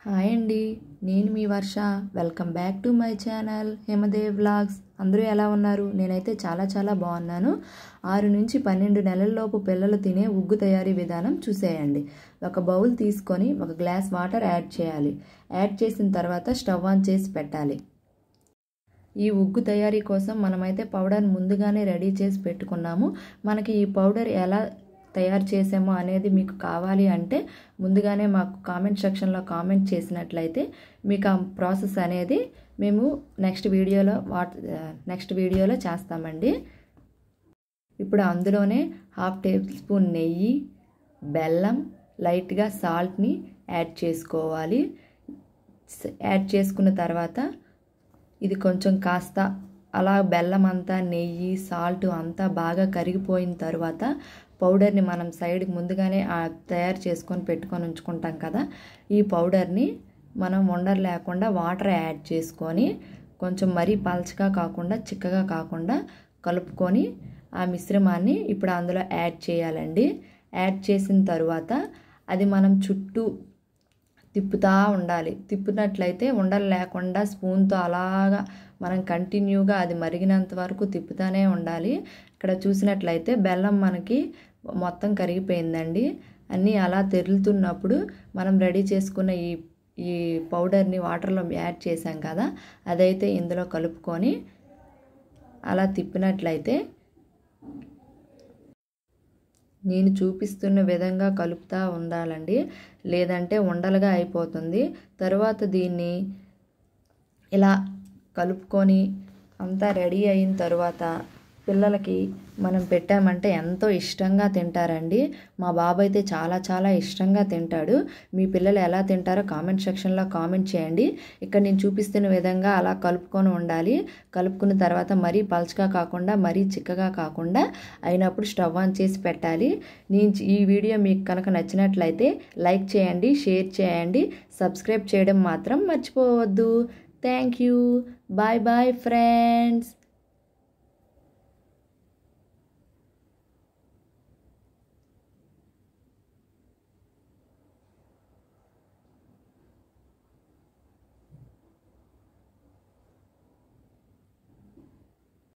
Hi అండి, నేను మీ Varsha. Welcome back to my channel Hemadev vlogs. అందరూ ఎలా ఉన్నారు? నేనైతే చాలా బాగున్నాను. 6 నుంచి 12 నెలలలోపు పిల్లలు తినే ఉగ్గు తయారీ విధానం చూసేయండి. ఒక బౌల్ తీసుకొని ఒక గ్లాస్ వాటర్ యాడ్ చేయాలి. యాడ్ చేసిన తర్వాత స్టవ్ ఆన్ చేసి పెట్టాలి. ఈ ఉగ్గు తయారీ కోసం మనమైతే పౌడర్ ముందుగానే రెడీ చేసి పెట్టుకున్నాము. మనకి ఈ పౌడర్ ఎలా తయారు చేసామో అనేది మీకు కావాలి అంటే ముందుగానే మాకు కామెంట్ సెక్షన్లో కామెంట్ చేసినట్లయితే మీకు ఆ ప్రాసెస్ అనేది మేము నెక్స్ట్ వీడియోలో చేస్తామండి. ఇప్పుడు అందులోనే 1/2 టేబుల్ స్పూన్ నెయ్యి, బెల్లం, లైట్గా సాల్ట్ని యాడ్ చేసుకోవాలి. యాడ్ చేసుకున్న తర్వాత ఇది కొంచెం కాస్త అలా బెల్లం అంతా, నెయ్యి, సాల్ట్ అంతా బాగా కరిగిపోయిన తర్వాత పౌడర్ని మనం సైడ్కి ముందుగానే తయారు చేసుకొని పెట్టుకొని ఉంచుకుంటాం కదా, ఈ పౌడర్ని మనం ఉండలు లేకుండా వాటర్ యాడ్ చేసుకొని కొంచెం మరీ పల్చగా కాకుండా చిక్కగా కాకుండా కలుపుకొని ఆ మిశ్రమాన్ని ఇప్పుడు అందులో యాడ్ చేయాలండి. యాడ్ చేసిన తర్వాత అది మనం చుట్టూ తిప్పుతూ ఉండాలి. తిప్పినట్లయితే ఉండలు లేకుండా స్పూన్తో అలాగా మనం కంటిన్యూగా అది మరిగినంత వరకు తిప్పుతూనే ఉండాలి. ఇక్కడ చూసినట్లయితే బెల్లం మనకి మొత్తం కరిగిపోయిందండి. అన్నీ అలా తెరులుతున్నప్పుడు మనం రెడీ చేసుకున్న ఈ పౌడర్ని వాటర్లో యాడ్ చేసాం కదా, అదైతే ఇందులో కలుపుకొని అలా తిప్పినట్లయితే నేను చూపిస్తున్న విధంగా కలుపుతూ ఉండాలండి, లేదంటే ఉండలుగా అయిపోతుంది. తర్వాత దీన్ని ఇలా కలుపుకొని అంతా రెడీ అయిన తర్వాత పిల్లలకి మనం పెట్టామంటే ఎంతో ఇష్టంగా తింటారండి. మా బాబు అయితే చాలా ఇష్టంగా తింటాడు. మీ పిల్లలు ఎలా తింటారో కామెంట్ సెక్షన్లో కామెంట్ చేయండి. ఇక్కడ నేను చూపిస్తున్న విధంగా అలా కలుపుకొని ఉండాలి. కలుపుకున్న తర్వాత మరీ పల్చగా కాకుండా మరీ చిక్కగా కాకుండా అయినప్పుడు స్టవ్ ఆన్ చేసి పెట్టాలి. ఈ వీడియో మీకు కనుక నచ్చినట్లయితే లైక్ చేయండి, షేర్ చేయండి, సబ్స్క్రైబ్ చేయడం మాత్రం మర్చిపోవద్దు. Thank you. Bye friends.